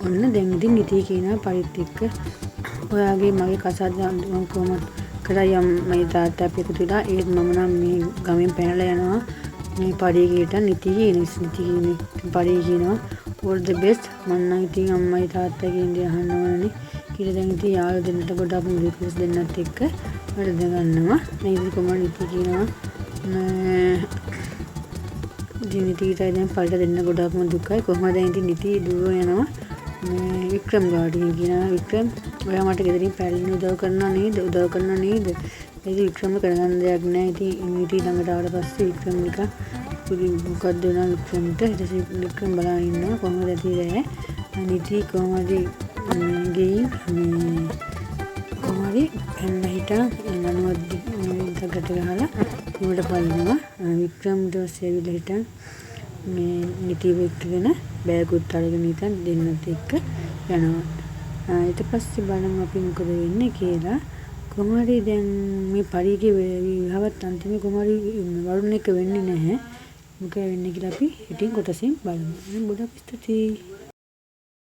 ඔන්න දැන් ඉතින් නිතිය කියනවා පරිත් එක්ක ඔයාගේ මගේ කසාද කොහොමද කරා මගේ තාත්තා අපි එකතු වෙලා ඒත් මම නම් මේ ගමෙන් පැනලා යනවා මේ පඩි කීට නිතිය කියන්නේ පඩි කියනවා all the best මම නම් ඉතින් අම්මයි තාත්තගේ ඉඳි අහන්න ඕනනේ කියලා දැන් ඉතින් යාළුවෝ දෙන්නට ගොඩක් රික්වෙස්ට් දෙන්නත් එක්ක වැඩ ගන්නවා මේ කොහොමද නිතිය කියනවා නිතියට දැන් පල්ට දෙන්න ගොඩක්ම දුකයි කොහොමද දැන් ඉතින් නිතිය දුව යනවා මේ වික්‍රම් ගාඩින් කියනවා වික්‍රම් ඔයා මට ගෙදරින් පැලින් උදව් කරනවා නේද ඉතින් වික්‍රම කරගන්න දෙයක් නැහැ ඉතින් නිතිය ළඟට ආවට පස්සේ වික්‍රම නිකන් මොකක්ද වෙනවා වික්‍රමට ඊට පස්සේ වික්‍රම බලන් ඉන්නවා කොහොමද ඇතිරේ නිතිය කොහොමද ගිහින් කොහොමද එන්න හිටන් නනුවත් දගට ගහලා උඩ පනිනවා වික්‍රම් ඊට ඇවිල්ලා හිටන් මේ නිතිව එක්කගෙන බෑගුත් අරගෙන ඉතින් දෙන්නත් එක්ක යනවා ඊට පස්සේ බලමු අපි මොකද වෙන්නේ කියලා කොහොමද දැන් මේ පරිගේ විවාහවත් අන්තිමේ කොහොමද වරුණ එක වෙන්නේ නැහැ මොකද වෙන්නේ කියලා අපි ඉතින් කොටසින් බලමු ගොඩක් ස්තුතියි